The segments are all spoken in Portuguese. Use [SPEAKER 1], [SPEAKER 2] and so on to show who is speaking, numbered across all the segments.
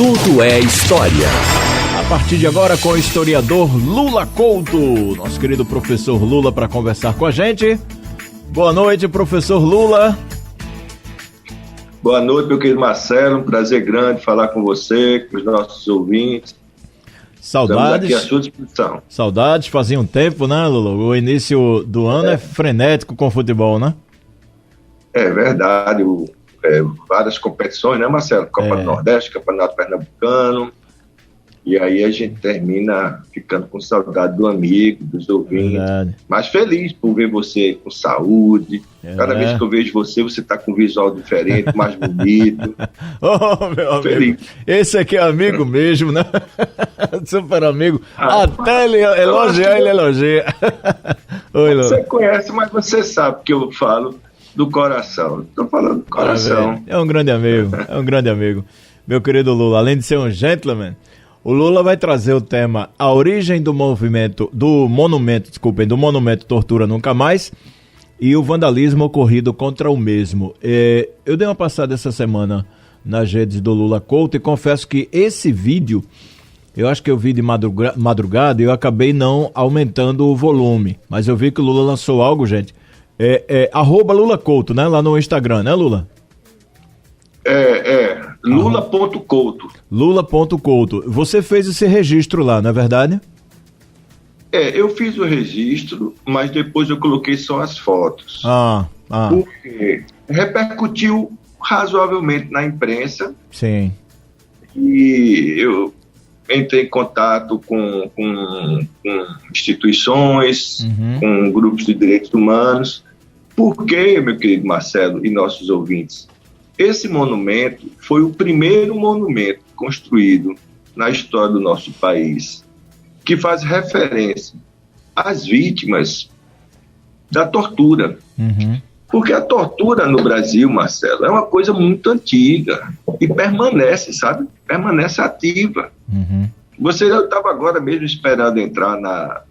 [SPEAKER 1] Tudo é História.
[SPEAKER 2] A partir de agora com o historiador Lula Couto, nosso querido professor Lula, para conversar com a gente. Boa noite, professor Lula.
[SPEAKER 3] Boa noite, meu querido Marcelo. Um prazer grande falar com você, com os nossos ouvintes.
[SPEAKER 2] Saudades.
[SPEAKER 3] Estamos aqui à sua disposição.
[SPEAKER 2] Saudades, fazia um tempo, né, Lula? O início do ano é frenético com o futebol, né?
[SPEAKER 3] É verdade. Várias competições, né, Marcelo? Copa do Nordeste, Campeonato Pernambucano. E aí a gente termina ficando com saudade do amigo, dos ouvintes.
[SPEAKER 2] Verdade.
[SPEAKER 3] Mas feliz por ver você com saúde. Cada vez que eu vejo você, você está com um visual diferente, mais bonito.
[SPEAKER 2] Oh, meu
[SPEAKER 3] feliz.
[SPEAKER 2] amigo. Esse aqui é amigo mesmo, né? Super amigo. Até ele elogiar, ele elogia. Oi, Lula.
[SPEAKER 3] Você conhece, mas você sabe que eu falo do coração. Estou falando do coração.
[SPEAKER 2] É um grande amigo, é um grande amigo. Meu querido Lula, além de ser um gentleman, o Lula vai trazer o tema A Origem do Monumento Tortura Nunca Mais e o vandalismo ocorrido contra o mesmo. Eu dei uma passada essa semana nas redes do Lula Couto e confesso que esse vídeo, eu acho que eu vi de madrugada e eu acabei não aumentando o volume, mas eu vi que o Lula lançou algo, gente, @Lula Couto, né, lá no Instagram, né, Lula?
[SPEAKER 3] Lula.couto.
[SPEAKER 2] Lula.couto. Você fez esse registro lá, não é verdade?
[SPEAKER 3] Eu fiz o registro, mas depois eu coloquei só as fotos. Porque repercutiu razoavelmente na imprensa.
[SPEAKER 2] Sim.
[SPEAKER 3] E eu entrei em contato com instituições, com grupos de direitos humanos. Porque, meu querido Marcelo e nossos ouvintes, esse monumento foi o primeiro monumento construído na história do nosso país que faz referência às vítimas da tortura. Porque a tortura no Brasil, Marcelo, é uma coisa muito antiga e permanece, sabe? Permanece ativa. Você estava agora mesmo esperando entrar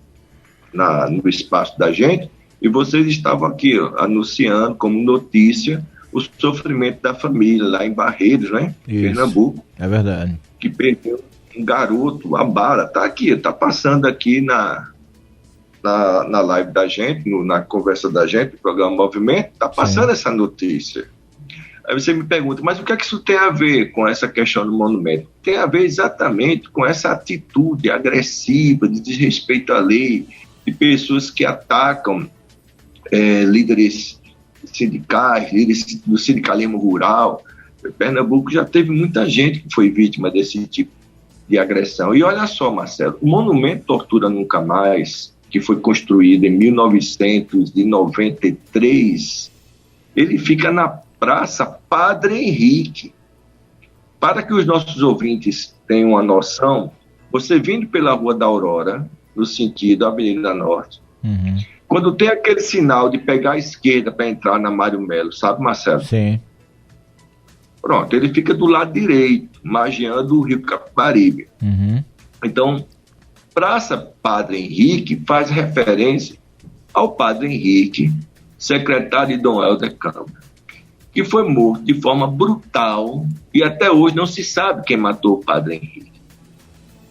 [SPEAKER 3] no espaço da gente e vocês estavam aqui anunciando como notícia o sofrimento da família lá em Barreiros, né? Isso. Pernambuco.
[SPEAKER 2] É verdade.
[SPEAKER 3] Que perdeu um garoto, a bala. Tá aqui, tá passando aqui na live da gente, na conversa da gente, no programa Movimento, tá passando essa notícia. Aí você me pergunta, mas o que é que isso tem a ver com essa questão do monumento? Tem a ver exatamente com essa atitude agressiva, de desrespeito à lei, de pessoas que atacam líderes sindicais, líderes do sindicalismo rural. Pernambuco já teve muita gente que foi vítima desse tipo de agressão. E olha só, Marcelo, o Monumento Tortura Nunca Mais, que foi construído em 1993, ele fica na Praça Padre Henrique. Para que os nossos ouvintes tenham uma noção, você vindo pela Rua da Aurora, no sentido Avenida Norte, quando tem aquele sinal de pegar a esquerda para entrar na Mário Melo, sabe, Marcelo?
[SPEAKER 2] Sim.
[SPEAKER 3] Pronto, ele fica do lado direito, margeando o Rio Capibaribe. Então, Praça Padre Henrique faz referência ao Padre Henrique, secretário de Dom Helder Câmara, que foi morto de forma brutal e até hoje não se sabe quem matou o Padre Henrique.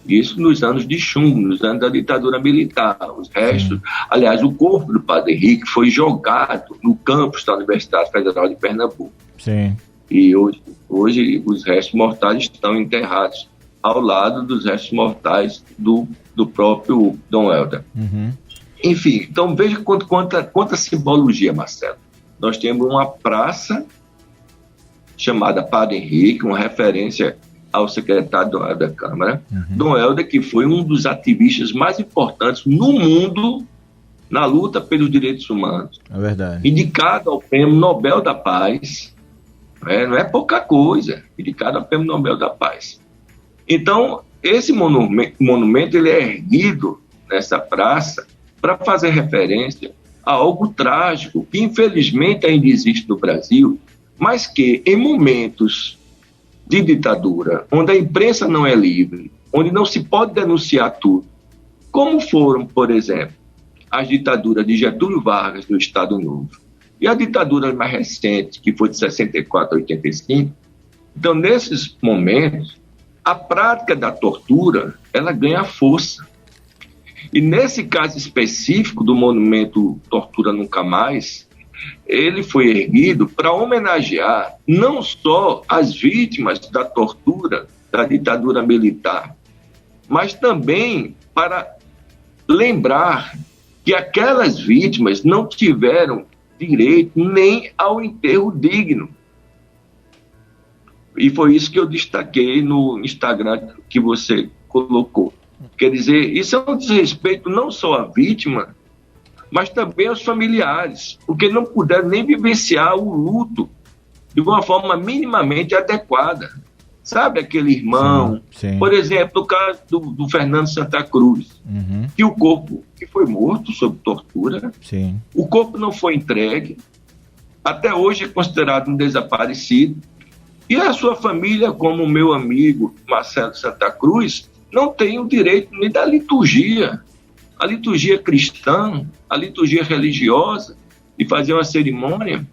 [SPEAKER 3] Isso nos anos de chumbo, nos anos da ditadura militar. Os restos, aliás, o corpo do Padre Henrique foi jogado no campus da Universidade Federal de Pernambuco.
[SPEAKER 2] Sim.
[SPEAKER 3] E hoje os restos mortais estão enterrados ao lado dos restos mortais do próprio Dom Helder. Enfim, então veja quanta simbologia, Marcelo. Nós temos uma praça chamada Padre Henrique, uma referência ao secretário Dom Helder Câmara. Dom Helder, que foi um dos ativistas mais importantes no mundo na luta pelos direitos humanos.
[SPEAKER 2] É verdade.
[SPEAKER 3] Indicado ao Prêmio Nobel da Paz. Não é pouca coisa. Indicado ao Prêmio Nobel da Paz. Então, esse monumento ele é erguido nessa praça para fazer referência a algo trágico que infelizmente ainda existe no Brasil, mas que em momentos de ditadura, onde a imprensa não é livre, onde não se pode denunciar tudo, como foram, por exemplo, as ditaduras de Getúlio Vargas no Estado Novo e a ditadura mais recente, que foi de 64 a 85. Então, nesses momentos, a prática da tortura, ela ganha força. E nesse caso específico do monumento Tortura Nunca Mais, ele foi erguido para homenagear não só as vítimas da tortura da ditadura militar, mas também para lembrar que aquelas vítimas não tiveram direito nem ao enterro digno. E foi isso que eu destaquei no Instagram que você colocou. Quer dizer, isso é um desrespeito não só à vítima, mas também aos familiares, porque não puderam nem vivenciar o luto de uma forma minimamente adequada. Sabe aquele irmão?
[SPEAKER 2] Sim.
[SPEAKER 3] Por exemplo, no caso do Fernando Santa Cruz, que o corpo que foi morto sob tortura,
[SPEAKER 2] sim,
[SPEAKER 3] o corpo não foi entregue, até hoje é considerado um desaparecido, e a sua família, como o meu amigo Marcelo Santa Cruz, não tem o direito nem da liturgia, a liturgia cristã, a liturgia religiosa, de fazer uma cerimônia.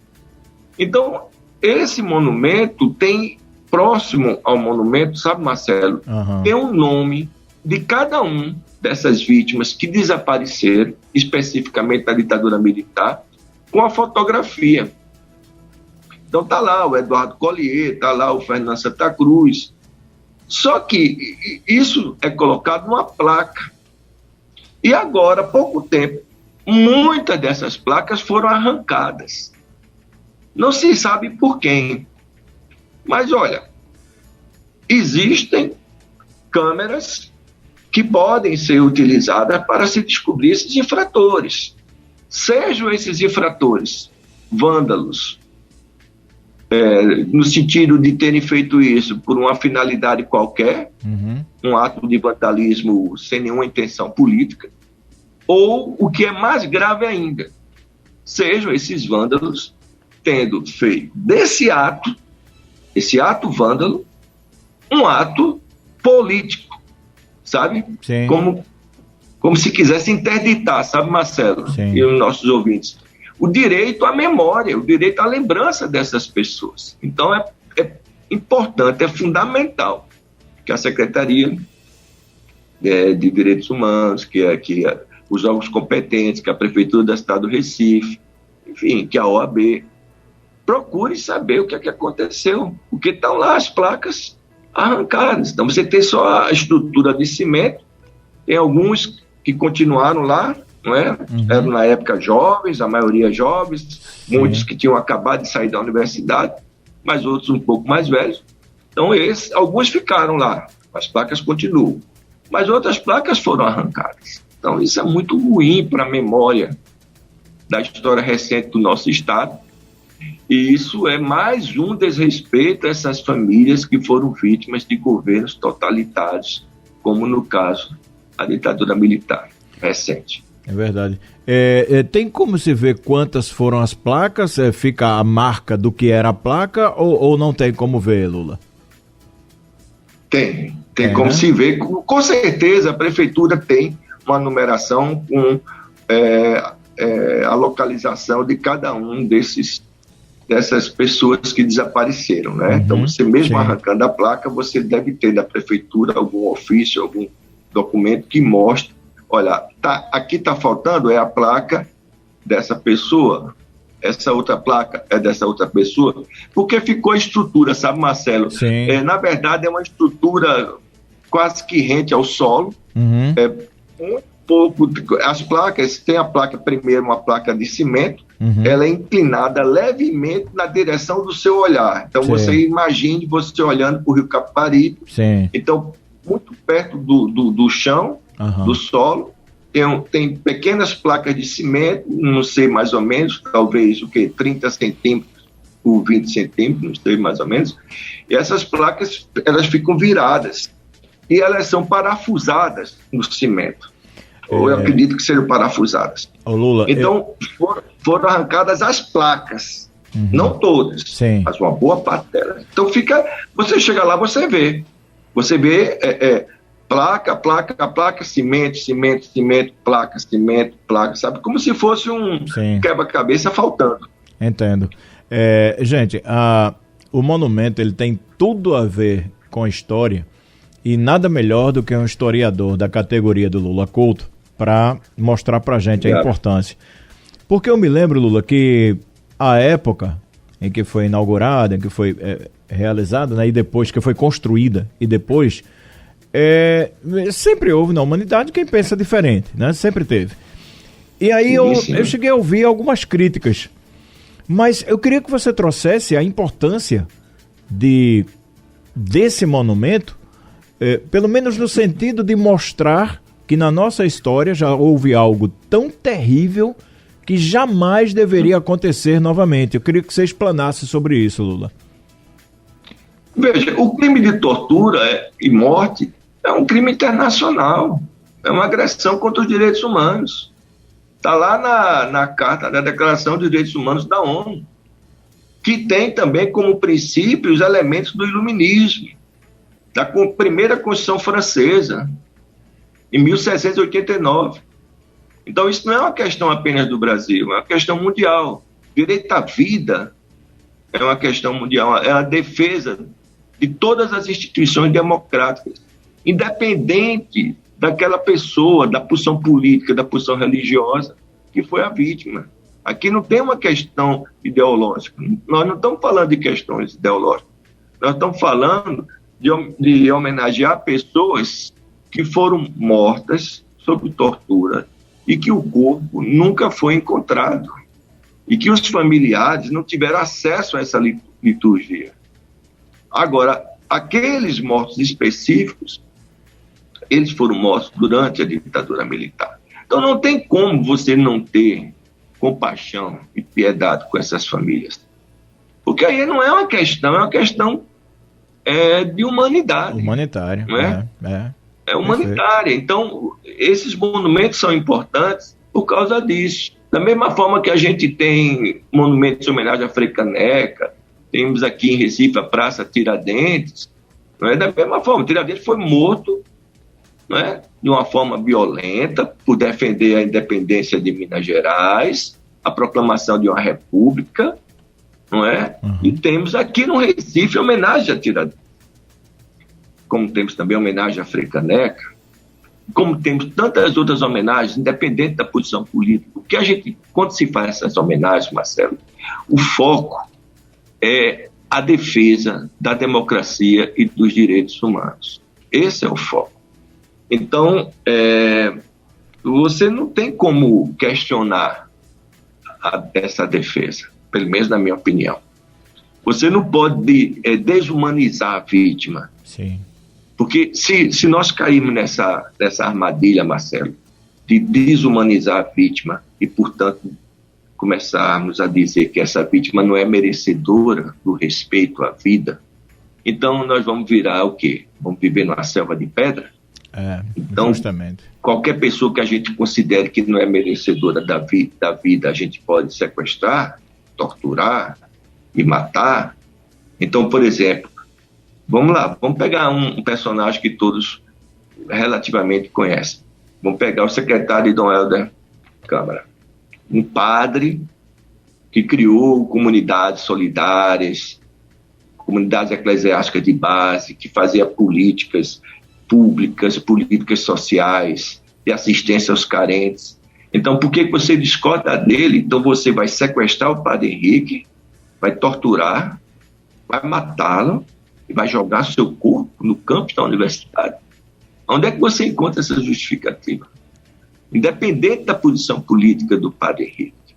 [SPEAKER 3] Então, esse monumento tem, próximo ao monumento, sabe, Marcelo, tem um nome de cada um dessas vítimas que desapareceram, especificamente da ditadura militar, com a fotografia. Então tá lá o Eduardo Collier, tá lá o Fernando Santa Cruz. Só que isso é colocado numa placa. E agora, há pouco tempo, muitas dessas placas foram arrancadas. Não se sabe por quem. Mas olha, existem câmeras que podem ser utilizadas para se descobrir esses infratores. Sejam esses infratores vândalos, no sentido de terem feito isso por uma finalidade qualquer, um ato de vandalismo sem nenhuma intenção política, ou, o que é mais grave ainda, sejam esses vândalos tendo feito desse ato, esse ato vândalo, um ato político, sabe?
[SPEAKER 2] Sim.
[SPEAKER 3] Como se quisesse interditar, sabe, Marcelo?
[SPEAKER 2] Sim.
[SPEAKER 3] E os nossos ouvintes, o direito à memória, o direito à lembrança dessas pessoas. Então, é importante, é fundamental que a Secretaria de Direitos Humanos, que os órgãos competentes, que a Prefeitura da cidade do Recife, enfim, que a OAB, procure saber o que é que aconteceu, porque estão lá as placas arrancadas. Então, você tem só a estrutura de cimento, tem alguns que continuaram lá, não é? Eram na época jovens, a maioria jovens, muitos que tinham acabado de sair da universidade, mas outros um pouco mais velhos. Então, alguns ficaram lá, as placas continuam, mas outras placas foram arrancadas. Então, isso é muito ruim para a memória da história recente do nosso Estado, e isso é mais um desrespeito a essas famílias que foram vítimas de governos totalitários, como no caso a ditadura militar recente.
[SPEAKER 2] É verdade. Tem como se ver quantas foram as placas? Fica a marca do que era a placa ou não tem como ver, Lula?
[SPEAKER 3] Tem como se ver. Com certeza a prefeitura tem uma numeração com a localização de cada um dessas pessoas que desapareceram, né? Então, você mesmo arrancando a placa, você deve ter da prefeitura algum ofício, algum documento que mostre, olha, aqui está faltando a placa dessa pessoa, essa outra placa é dessa outra pessoa, porque ficou a estrutura, sabe, Marcelo? Na verdade, é uma estrutura quase que rente ao solo, um pouco, as placas, tem a placa primeiro, uma placa de cimento, ela é inclinada levemente na direção do seu olhar. Então, você imagine você olhando para o Rio Capibaribe, então, muito perto do chão, do solo, tem pequenas placas de cimento, não sei mais ou menos, talvez 30 centímetros por 20 centímetros, não sei mais ou menos, e essas placas, elas ficam viradas, e elas são parafusadas no cimento. Ou eu acredito que sejam parafusadas.
[SPEAKER 2] Lula,
[SPEAKER 3] então, foram arrancadas as placas, não todas, mas uma boa parte delas. Então, você chega lá, você vê placa, cimento, placa, sabe? Como se fosse um quebra-cabeça faltando.
[SPEAKER 2] Entendo. Gente, o monumento, ele tem tudo a ver com a história, E nada melhor do que um historiador da categoria do Lula Couto para mostrar para a gente a importância. Porque eu me lembro, Lula, que a época em que foi inaugurada, em que foi realizada, né, e depois que foi construída, e depois, sempre houve na humanidade quem pensa diferente, né? Sempre teve. E aí eu cheguei a ouvir algumas críticas, mas eu queria que você trouxesse a importância desse monumento, pelo menos no sentido de mostrar que na nossa história já houve algo tão terrível que jamais deveria acontecer novamente. Eu queria que você explanasse sobre isso, Lula.
[SPEAKER 3] Veja, o crime de tortura e morte é um crime internacional, é uma agressão contra os direitos humanos. Está lá na Carta da Declaração dos Direitos Humanos da ONU, que tem também como princípio os elementos do iluminismo, da primeira Constituição Francesa, em 1789. Então, isso não é uma questão apenas do Brasil, é uma questão mundial. Direito à vida é uma questão mundial, é a defesa de todas as instituições democráticas, independente daquela pessoa, da posição política, da posição religiosa, que foi a vítima. Aqui não tem uma questão ideológica. Nós não estamos falando de questões ideológicas. Nós estamos falando de homenagear pessoas que foram mortas sob tortura e que o corpo nunca foi encontrado e que os familiares não tiveram acesso a essa liturgia. Agora, aqueles mortos específicos, eles foram mortos durante a ditadura militar. Então não tem como você não ter compaixão e piedade com essas famílias. Porque aí não é uma questão, é uma questão de humanidade.
[SPEAKER 2] Humanitária.
[SPEAKER 3] Não é? É humanitária. Então, esses monumentos são importantes por causa disso. Da mesma forma que a gente tem monumentos de homenagem à Frei Caneca, temos aqui em Recife a Praça Tiradentes, não é? Da mesma forma, Tiradentes foi morto, não é? De uma forma violenta, por defender a independência de Minas Gerais, a proclamação de uma república, não é? Uhum. E temos aqui no Recife homenagem a Tiradentes. Como temos também homenagem a Frei Caneca, como temos tantas outras homenagens, independente da posição política. O que a gente, quando se faz essas homenagens, Marcelo, o foco é a defesa da democracia e dos direitos humanos. Esse é o foco. Então, você não tem como questionar essa defesa, pelo menos na minha opinião. Você não pode desumanizar a vítima.
[SPEAKER 2] Sim.
[SPEAKER 3] Porque se nós cairmos nessa armadilha, Marcelo, de desumanizar a vítima e, portanto, começarmos a dizer que essa vítima não é merecedora do respeito à vida, então nós vamos virar o quê? Vamos viver numa selva de pedra?
[SPEAKER 2] Então, justamente.
[SPEAKER 3] Qualquer pessoa que a gente considere que não é merecedora da vida, a gente pode sequestrar, torturar e matar. Então, por exemplo, vamos lá, vamos pegar um personagem que todos relativamente conhecem. Vamos pegar o secretário Dom Helder Câmara, um padre que criou comunidades solidárias, comunidades eclesiásticas de base, que fazia políticas públicas, políticas sociais, de assistência aos carentes. Então, por que você discorda dele? Então, você vai sequestrar o padre Henrique, vai torturar, vai matá-lo e vai jogar seu corpo no campus da universidade. Onde é que você encontra essa justificativa? Independente da posição política do padre Henrique.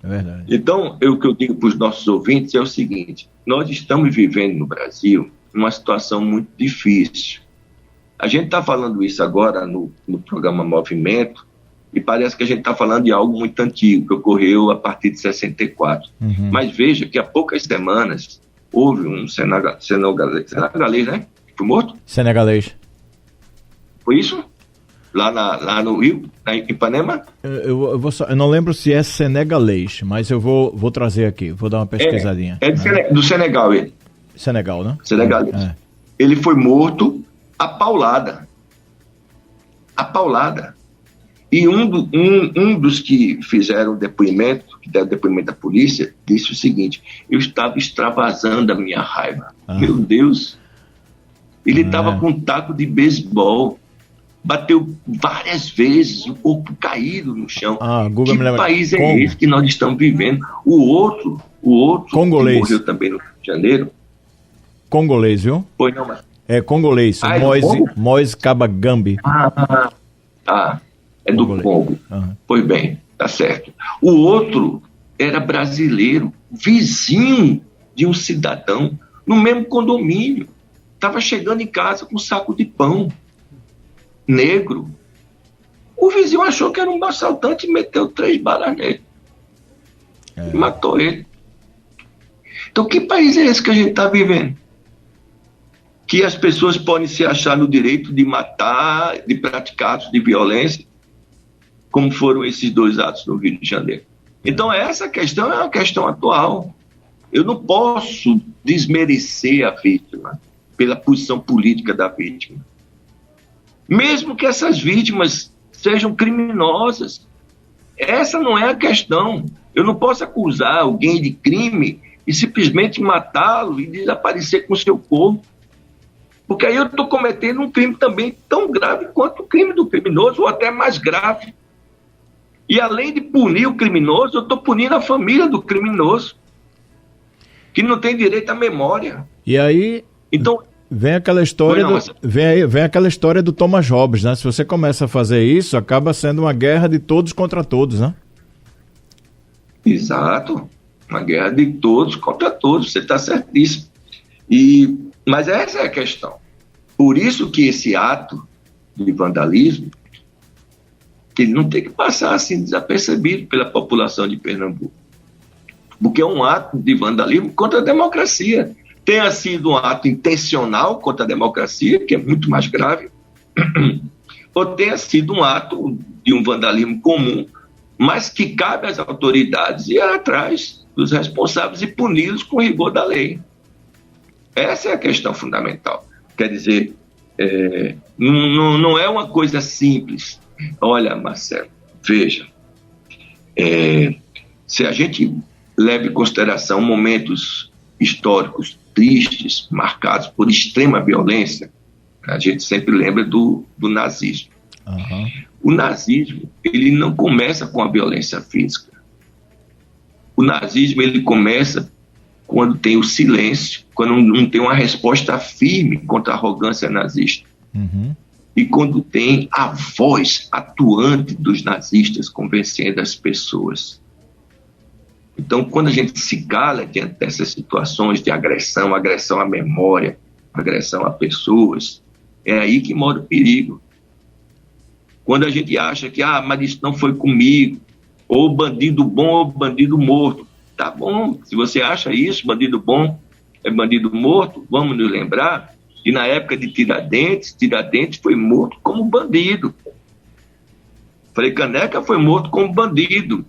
[SPEAKER 2] É verdade.
[SPEAKER 3] Então, o que eu digo para os nossos ouvintes é o seguinte: nós estamos vivendo no Brasil uma situação muito difícil. A gente está falando isso agora no programa Movimento e parece que a gente está falando de algo muito antigo, que ocorreu a partir de 64. Uhum. Mas veja que há poucas semanas houve um senegalês, né? Foi morto?
[SPEAKER 2] Senegalês.
[SPEAKER 3] Foi isso? Lá no Rio, em Ipanema?
[SPEAKER 2] Eu não lembro se é senegalês, mas eu vou trazer aqui, vou dar uma pesquisadinha.
[SPEAKER 3] Do Senegal, ele.
[SPEAKER 2] Senegal, né?
[SPEAKER 3] Senegalês. Ele foi morto a paulada. E um dos que fizeram o depoimento, que deram o depoimento da polícia, disse o seguinte: eu estava extravasando a minha raiva. Meu Deus, Ele estava com um taco de beisebol, bateu várias vezes, o corpo caído no chão. Que país é esse que nós estamos vivendo? O outro
[SPEAKER 2] congolês,
[SPEAKER 3] que morreu também no Rio de Janeiro.
[SPEAKER 2] Congolês, viu?
[SPEAKER 3] Foi não, mas...
[SPEAKER 2] É congolês, Moise Kabagambi.
[SPEAKER 3] É do Congo. Pois bem, tá certo. O outro era brasileiro, vizinho de um cidadão, no mesmo condomínio. Estava chegando em casa com um saco de pão, negro. O vizinho achou que era um assaltante e meteu 3 balas nele. E matou ele. Então, que país é esse que a gente está vivendo? Que as pessoas podem se achar no direito de matar, de praticar atos de violência, como foram esses 2 atos no Rio de Janeiro. Então, essa questão é uma questão atual. Eu não posso desmerecer a vítima pela posição política da vítima. Mesmo que essas vítimas sejam criminosas. Essa não é a questão. Eu não posso acusar alguém de crime e simplesmente matá-lo e desaparecer com o seu corpo. Porque aí eu estou cometendo um crime também tão grave quanto o crime do criminoso, ou até mais grave. E além de punir o criminoso, eu estou punindo a família do criminoso, que não tem direito à memória.
[SPEAKER 2] E aí então, vem aquela história vem aquela história do Thomas Hobbes, né? Se você começa a fazer isso, acaba sendo uma guerra de todos contra todos, né?
[SPEAKER 3] Exato. Uma guerra de todos contra todos. Você está certíssimo. Mas essa é a questão. Por isso que esse ato de vandalismo, ele não tem que passar assim desapercebido pela população de Pernambuco. Porque é um ato de vandalismo contra a democracia. Tenha sido um ato intencional contra a democracia, que é muito mais grave, ou tenha sido um ato de um vandalismo comum, mas que cabe às autoridades ir atrás dos responsáveis e puni-los com rigor da lei. Essa é a questão fundamental. Quer dizer, não é uma coisa simples. Olha, Marcelo, veja, se a gente leva em consideração momentos históricos tristes, marcados por extrema violência, a gente sempre lembra do nazismo. Uhum. O nazismo, ele não começa com a violência física. O nazismo, ele começa quando tem o silêncio, quando não tem uma resposta firme contra a arrogância nazista. Uhum. E quando tem a voz atuante dos nazistas convencendo as pessoas. Então, quando a gente se cala diante dessas situações de agressão à memória, agressão a pessoas, é aí que mora o perigo. Quando a gente acha que, mas isso não foi comigo, ou bandido bom ou bandido morto. Tá bom, se você acha isso, bandido bom é bandido morto, vamos nos lembrar que na época de Tiradentes foi morto como bandido. Frei Caneca foi morto como bandido.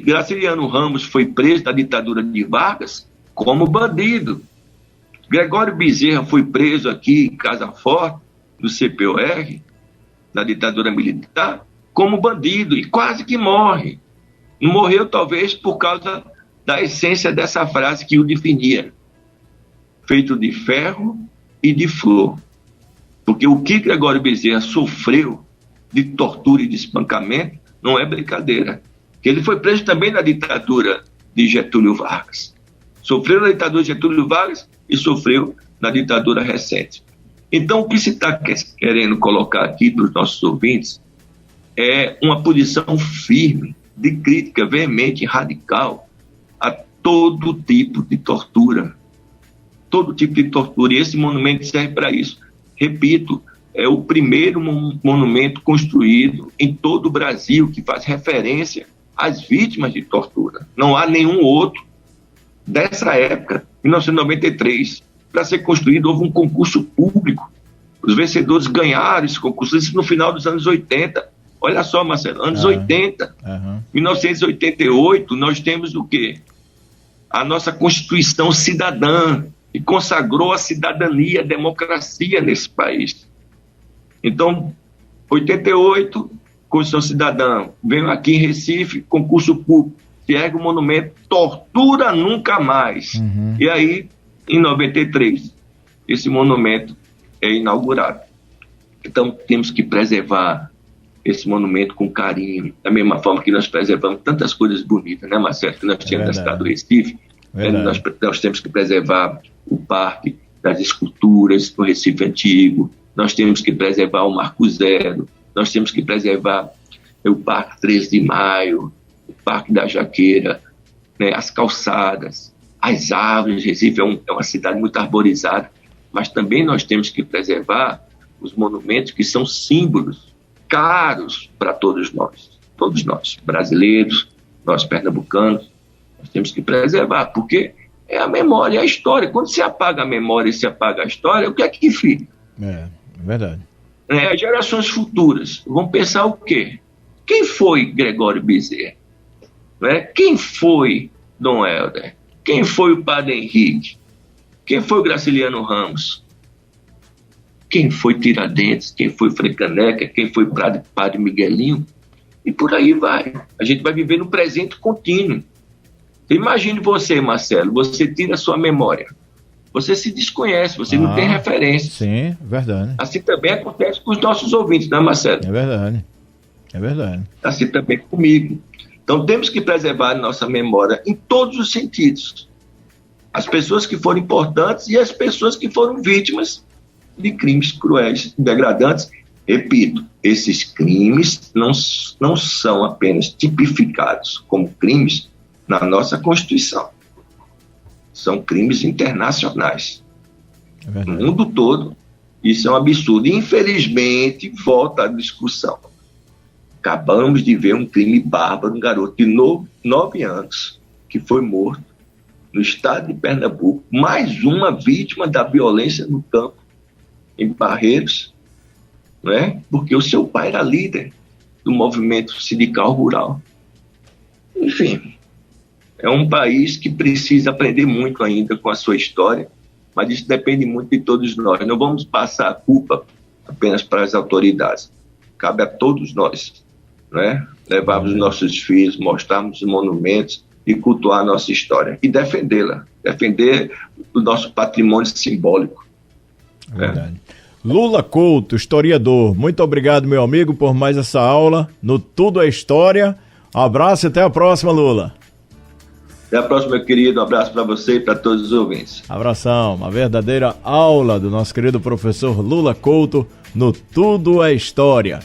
[SPEAKER 3] Graciliano Ramos foi preso na ditadura de Vargas como bandido. Gregório Bezerra foi preso aqui em Casa Forte, no CPOR, na ditadura militar, como bandido, e quase que morre. Não morreu, talvez, por causa da essência dessa frase que o definia: feito de ferro e de flor. Porque o que Gregório Bezerra sofreu de tortura e de espancamento não é brincadeira. Ele foi preso também na ditadura de Getúlio Vargas. Sofreu na ditadura de Getúlio Vargas e sofreu na ditadura recente. Então, o que se está querendo colocar aqui para os nossos ouvintes é uma posição firme, de crítica veemente e radical a todo tipo de tortura. Todo tipo de tortura. E esse monumento serve para isso. Repito, é o primeiro monumento construído em todo o Brasil que faz referência às vítimas de tortura. Não há nenhum outro dessa época, 1993. Para ser construído, houve um concurso público. Os vencedores ganharam esse concurso, isso no final dos anos 80. Olha só, Marcelo, anos 80. 1988, nós temos o quê? A nossa Constituição Cidadã, que consagrou a cidadania, a democracia nesse país. Então, 88, Constituição Cidadã, venho aqui em Recife, concurso público, se ergue o monumento, tortura nunca mais. E aí, em 93, esse monumento é inaugurado. Então, temos que preservar esse monumento com carinho, da mesma forma que nós preservamos tantas coisas bonitas, né, Marcelo, que nós temos na cidade do Recife. Nós temos que preservar o Parque das Esculturas no Recife Antigo, nós temos que preservar o Marco Zero, nós temos que preservar o Parque 13 de Maio, o Parque da Jaqueira, né, as calçadas, as árvores. Recife é uma cidade muito arborizada, mas também nós temos que preservar os monumentos que são símbolos caros para todos nós, brasileiros, nós pernambucanos, nós temos que preservar, porque é a memória, é a história. Quando se apaga a memória e se apaga a história, o que é que fica?
[SPEAKER 2] É verdade.
[SPEAKER 3] As gerações futuras vão pensar o quê? Quem foi Gregório Bezerra? Quem foi Dom Helder? Quem foi o Padre Henrique? Quem foi o Graciliano Ramos? Quem foi Tiradentes? Quem foi Frei Caneca? Quem foi Padre Miguelinho? E por aí vai. A gente vai viver no presente contínuo. Imagine você, Marcelo, você tira a sua memória. Você se desconhece, você não tem referência.
[SPEAKER 2] Sim, verdade.
[SPEAKER 3] Assim também acontece com os nossos ouvintes, né, Marcelo?
[SPEAKER 2] É verdade. É verdade.
[SPEAKER 3] Assim também comigo. Então temos que preservar a nossa memória em todos os sentidos. As pessoas que foram importantes e as pessoas que foram vítimas de crimes cruéis, degradantes. Repito, esses crimes não são apenas tipificados como crimes na nossa Constituição. São crimes internacionais. No mundo todo, isso é um absurdo. Infelizmente, volta à discussão. Acabamos de ver um crime bárbaro, um garoto de 9 anos, que foi morto no estado de Pernambuco. Mais uma vítima da violência no campo, em Barreiros, porque o seu pai era líder do movimento sindical rural. Enfim, é um país que precisa aprender muito ainda com a sua história, mas isso depende muito de todos nós. Não vamos passar a culpa apenas para as autoridades. Cabe a todos nós, levarmos os nossos filhos, mostrarmos os monumentos e cultuar a nossa história e defendê-la, defender o nosso patrimônio simbólico.
[SPEAKER 2] Verdade. Lula Couto, historiador, muito obrigado, meu amigo, por mais essa aula no Tudo é História. Um abraço e até a próxima, Lula.
[SPEAKER 3] Até a próxima, meu querido. Um abraço para você e para todos os ouvintes.
[SPEAKER 2] Abração. Uma verdadeira aula do nosso querido professor Lula Couto no Tudo é História.